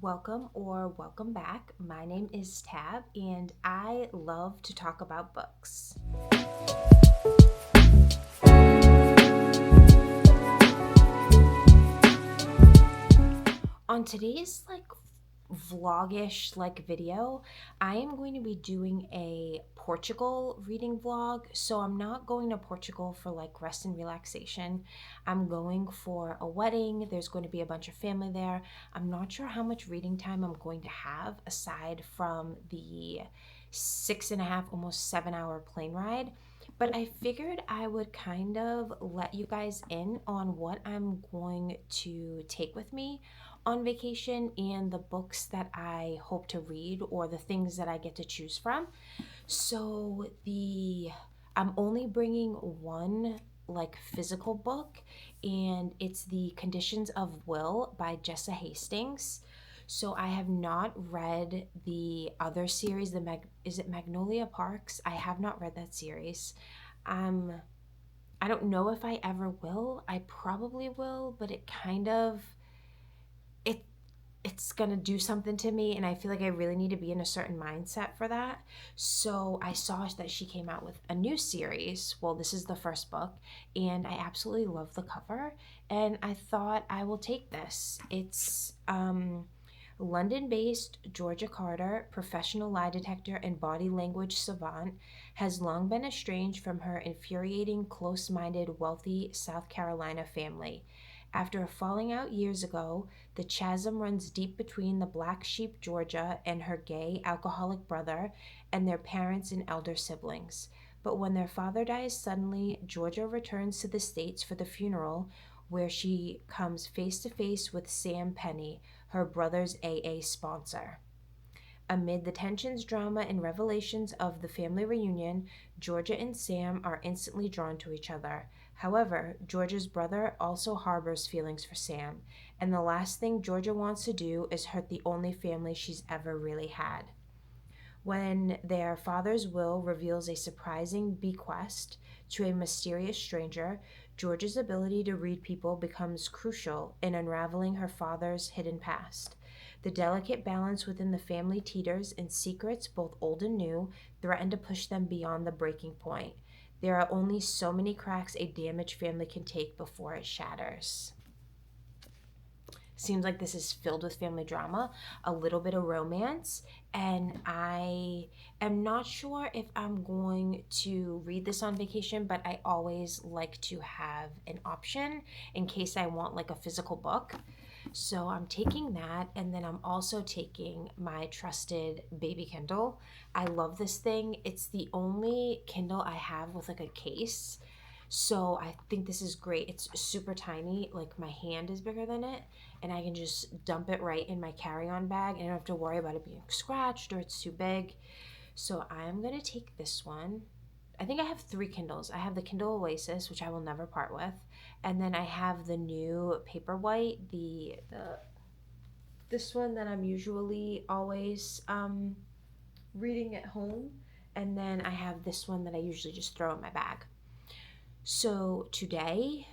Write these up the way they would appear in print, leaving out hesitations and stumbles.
Welcome or welcome back. My name is Tab, and I love to talk about books. On today's vlogish video, I am going to be doing a Portugal reading vlog. So I'm not going to Portugal for rest and relaxation. I'm going for a wedding. There's going to be a bunch of family there. I'm not sure how much reading time I'm going to have aside from the 6.5, almost 7 hour plane ride. But I figured I would kind of let you guys in on what I'm going to take with me on vacation and the books that I hope to read or the things that I get to choose from. So the I'm only bringing one physical book, and it's The Conditions of Will by Jessa Hastings. So I have not read the other series, is it Magnolia Parks? I have not read that series. Um I don't know if I ever will. I probably will, but it it's gonna do something to me, and I feel like I really need to be in a certain mindset for that. So I saw that she came out with a new series. Well, this is the first book, and I absolutely love the cover, and I thought I will take this. It's London-based Georgia Carter, professional lie detector and body language savant, has long been estranged from her infuriating, close-minded, wealthy South Carolina family. After a falling out years ago, the chasm runs deep between the black sheep Georgia and her gay, alcoholic brother and their parents and elder siblings. But when their father dies suddenly, Georgia returns to the States for the funeral, where she comes face to face with Sam Penny, her brother's AA sponsor. Amid the tensions, drama, and revelations of the family reunion, Georgia and Sam are instantly drawn to each other. However, Georgia's brother also harbors feelings for Sam, and the last thing Georgia wants to do is hurt the only family she's ever really had. When their father's will reveals a surprising bequest to a mysterious stranger, Georgia's ability to read people becomes crucial in unraveling her father's hidden past. The delicate balance within the family teeters, and secrets, both old and new, threaten to push them beyond the breaking point. There are only so many cracks a damaged family can take before it shatters. Seems like this is filled with family drama, a little bit of romance, and I am not sure if I'm going to read this on vacation, but I always like to have an option in case I want a physical book. So I'm taking that, and then I'm also taking my trusted baby Kindle. I love this thing. It's the only Kindle I have with a case. So I think this is great. It's super tiny, my hand is bigger than it, and I can just dump it right in my carry-on bag, and I don't have to worry about it being scratched or it's too big. So I'm gonna take this one. I think I have three Kindles. I have the Kindle Oasis, which I will never part with, and then I have the new Paperwhite, the this one that I'm usually always reading at home, and then I have this one that I usually just throw in my bag. So today,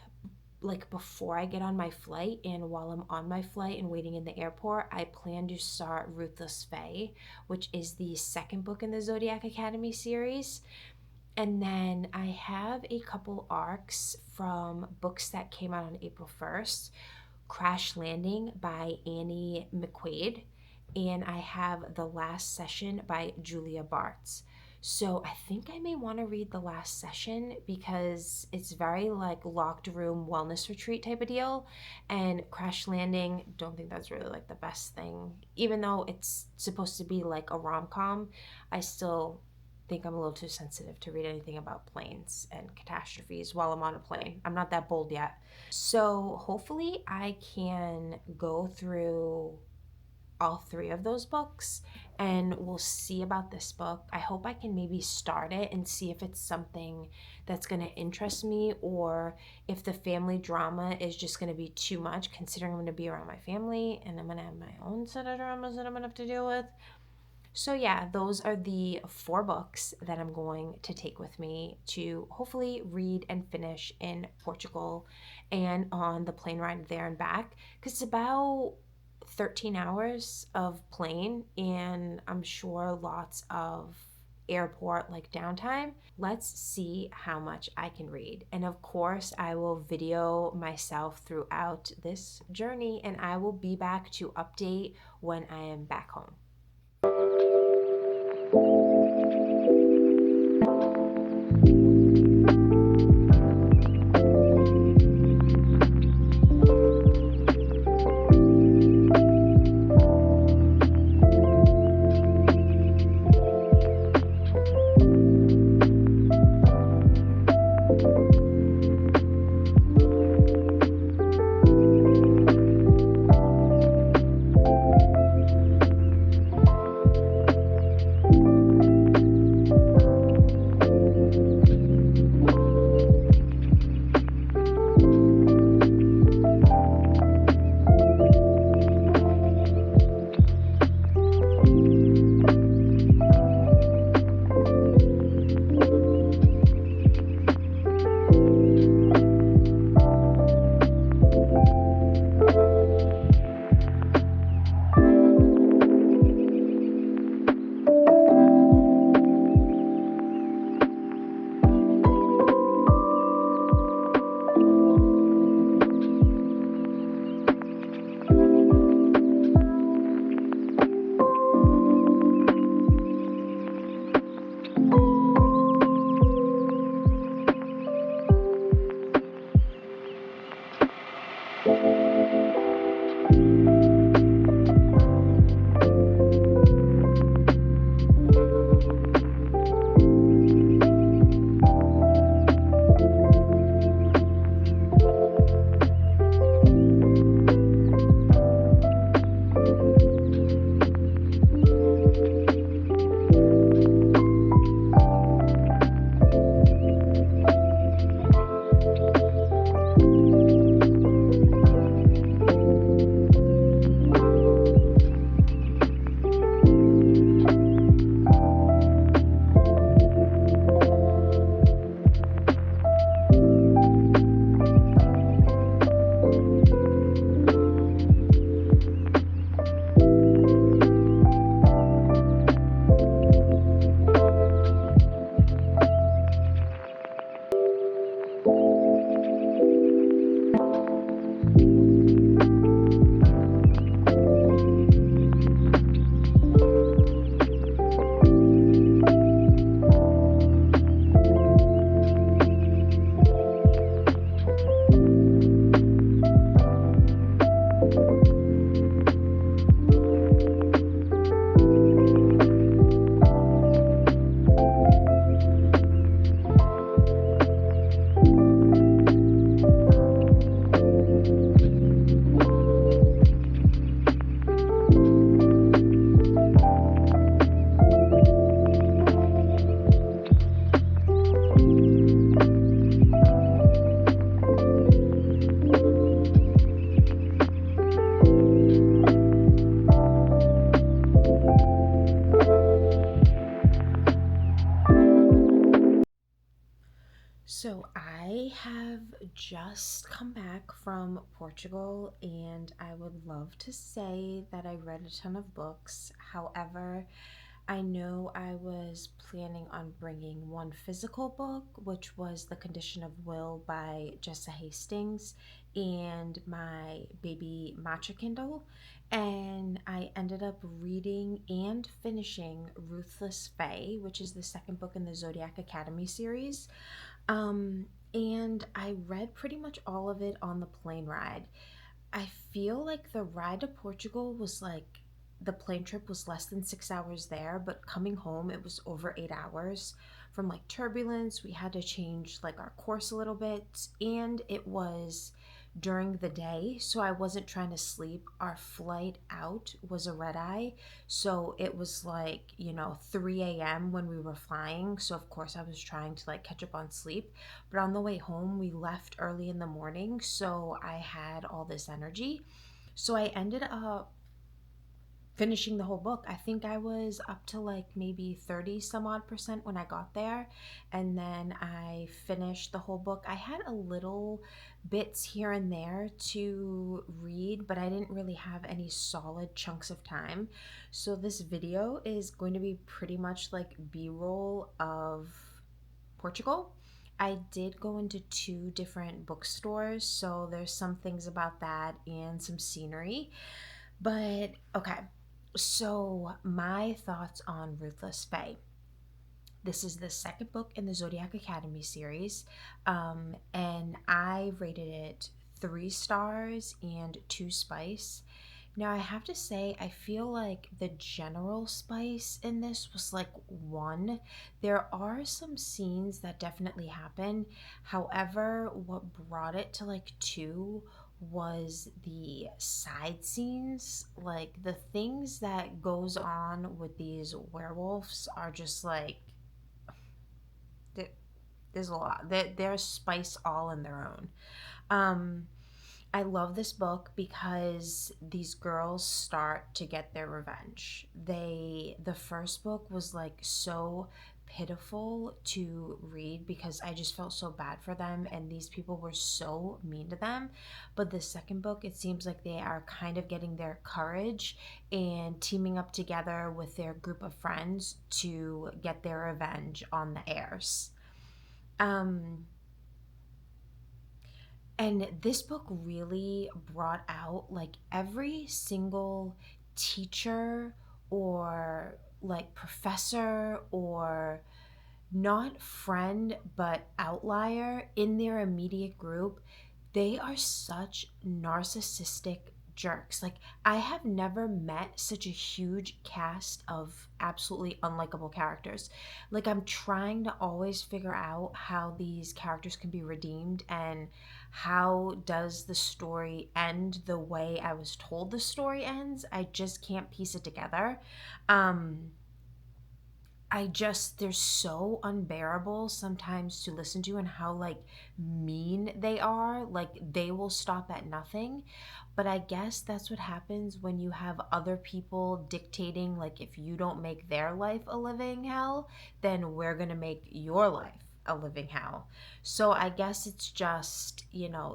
before I get on my flight and while I'm on my flight and waiting in the airport, I plan to start Ruthless Fae, which is the second book in the Zodiac Academy series. And then I have a couple arcs from books that came out on April 1st. Crash Landing by Annie McQuaid, and I have The Last Session by Julia Bartz. So I think I may want to read The Last Session because it's very locked room wellness retreat type of deal. And Crash Landing, don't think that's really the best thing. Even though it's supposed to be a rom-com, I still think I'm a little too sensitive to read anything about planes and catastrophes while I'm on a plane. I'm not that bold yet. So hopefully I can go through all three of those books, and we'll see about this book. I hope I can maybe start it and see if it's something that's going to interest me, or if the family drama is just going to be too much, considering I'm going to be around my family and I'm going to have my own set of dramas that I'm going to have to deal with. So yeah, those are the four books that I'm going to take with me to hopefully read and finish in Portugal and on the plane ride there and back, because it's about 13 hours of plane, and I'm sure lots of airport like downtime. Let's see how much I can read. And of course, I will video myself throughout this journey, and I will be back to update when I am back home. So I have just come back from Portugal, and I would love to say that I read a ton of books. However, I know I was planning on bringing one physical book, which was The Condition of Will by Jessa Hastings, and my baby matcha Kindle. And I ended up reading and finishing Ruthless Fae, which is the second book in the Zodiac Academy series. Um, and I read pretty much all of it on the plane ride. I feel like the ride to Portugal was like the plane trip was less than 6 hours there, but coming home it was over 8 hours from like turbulence. We had to change like our course a little bit, and it was during the day, so I wasn't trying to sleep. Our flight out was a red eye, so it was like, 3 a.m. when we were flying. So, of course, I was trying to like catch up on sleep. But on the way home, we left early in the morning, so I had all this energy. So I ended up finishing the whole book. I think I was up to like maybe 30 some odd percent when I got there, and then I finished the whole book. I had a little bits here and there to read, but I didn't really have any solid chunks of time. So this video is going to be pretty much like B-roll of Portugal. I did go into two different bookstores, so there's some things about that and some scenery. But okay, so my thoughts on Ruthless Fae. This is the second book in the Zodiac Academy series, and I rated it 3 stars and 2 spice. Now, I have to say, I feel like the general spice in this was like 1. There are some scenes that definitely happen. However, what brought it to like 2 was the side scenes. Like the things that goes on with these werewolves are just like there's a lot. There's spice all in their own. Um, I love this book because these girls start to get their revenge. The first book was like so pitiful to read because I just felt so bad for them and these people were so mean to them. But the second book, it seems like they are kind of getting their courage and teaming up together with their group of friends to get their revenge on the heirs. Um, and this book really brought out like every single teacher or like professor or not friend but outlier in their immediate group. They are such narcissistic jerks. Like, I have never met such a huge cast of absolutely unlikable characters. Like, I'm trying to always figure out how these characters can be redeemed and how does the story end the way I was told the story ends. I just can't piece it together. Um, they're so unbearable sometimes to listen to and how like mean they are. Like they will stop at nothing. But I guess that's what happens when you have other people dictating, like, if you don't make their life a living hell, then we're going to make your life a living hell. So I guess it's just,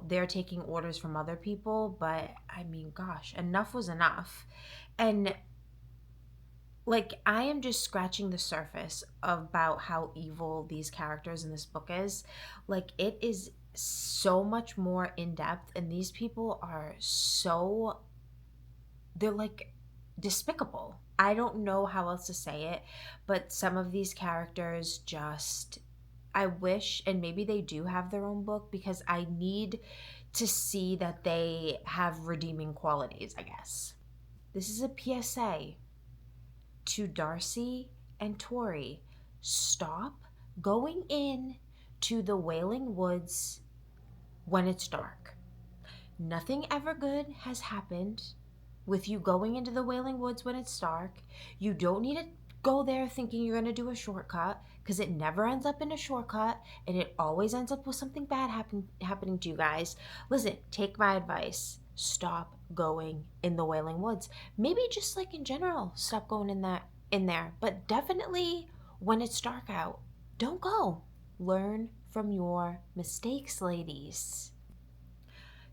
they're taking orders from other people. But I mean, gosh, enough was enough. And like I am just scratching the surface about how evil these characters in this book is. Like it is so much more in depth and these people are so they're like despicable. I don't know how else to say it, but some of these characters just I wish and maybe they do have their own book because I need to see that they have redeeming qualities, I guess. This is a PSA to Darcy and Tori. Stop going in to the Wailing Woods when it's dark. Nothing ever good has happened with you going into the Wailing Woods when it's dark. You don't need to go there thinking you're going to do a shortcut because it never ends up in a shortcut and it always ends up with something bad happening to you guys. Listen, take my advice. Stop going in the Wailing Woods. Maybe just like in general, stop going in there. But definitely when it's dark out, don't go. Learn from your mistakes, ladies.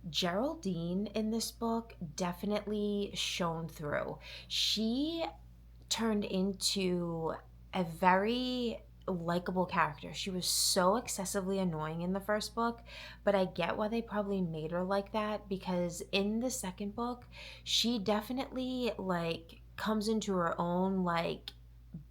Geraldine in this book definitely shone through. She turned into a very likable character. She was so excessively annoying in the first book, but I get why they probably made her like that because in the second book, she definitely like comes into her own like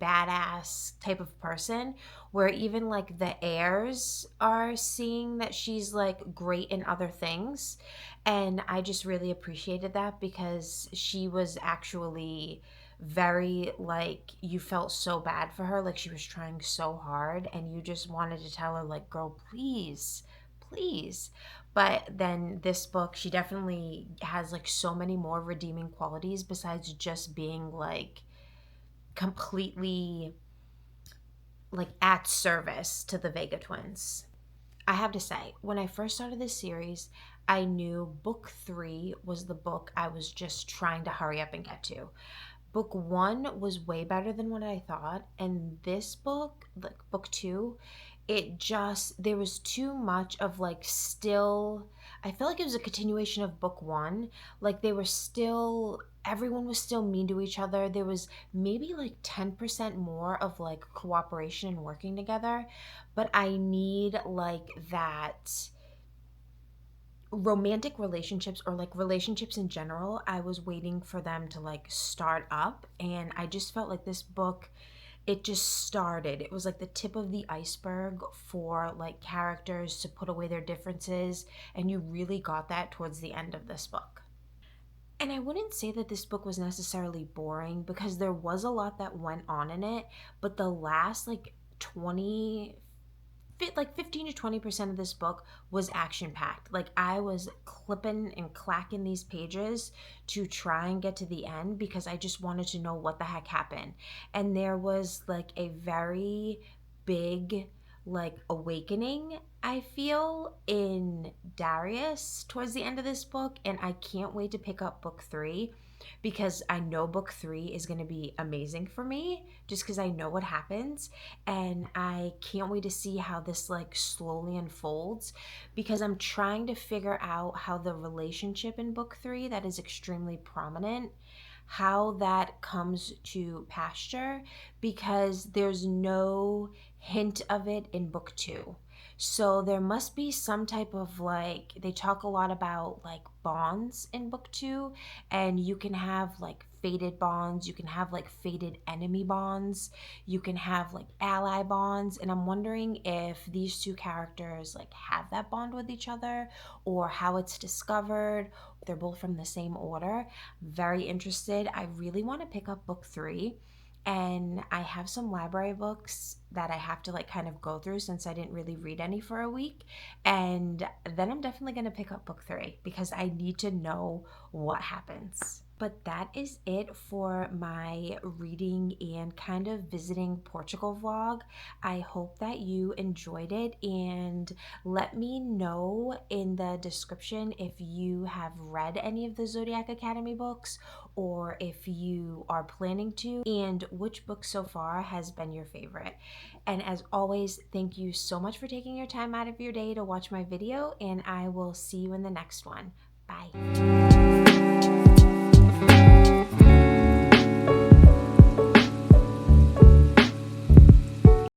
badass type of person where even like the heirs are seeing that she's like great in other things, and I just really appreciated that because she was actually very like you felt so bad for her, like she was trying so hard and you just wanted to tell her like, girl, please. But then this book, she definitely has like so many more redeeming qualities besides just being like completely like at service to the Vega twins. I have to say, when I first started this series, I knew book 3 was the book I was just trying to hurry up and get to. Book one was way better than what I thought, and this book, like book two, it just, there was too much of like still, I feel like it was a continuation of book one. Like they were still, everyone was still mean to each other. There was maybe like 10% more of like cooperation and working together, but I need like that romantic relationships, or like relationships in general. I was waiting for them to like start up, and I just felt like this book, it just started. It was like the tip of the iceberg for like characters to put away their differences, and you really got that towards the end of this book. And I wouldn't say that this book was necessarily boring, because there was a lot that went on in it, but the last like 20 like 15 to 20% of this book was action packed. Like I was clipping and clacking these pages to try and get to the end, because I just wanted to know what the heck happened. And there was like a very big like awakening, I feel, in Darius towards the end of this book, and I can't wait to pick up book 3, because I know book 3 is going to be amazing for me, just because I know what happens, and I can't wait to see how this like slowly unfolds, because I'm trying to figure out how the relationship in book 3 that is extremely prominent, how that comes to pasture, because there's no hint of it in book 2. So there must be some type of like, they talk a lot about like bonds in book 2, and you can have like fated bonds, you can have like fated enemy bonds, you can have like ally bonds, and I'm wondering if these two characters like have that bond with each other, or how it's discovered. They're both from the same order. Very interested. I really want to pick up book 3, and I have some library books that I have to like kind of go through, since I didn't really read any for a week. And then I'm definitely going to pick up book 3, because I need to know what happens. But that is it for my reading and kind of visiting Portugal vlog. I hope that you enjoyed it, and let me know in the description if you have read any of the Zodiac Academy books, or if you are planning to, and which book so far has been your favorite. And as always, thank you so much for taking your time out of your day to watch my video, and I will see you in the next one. Bye.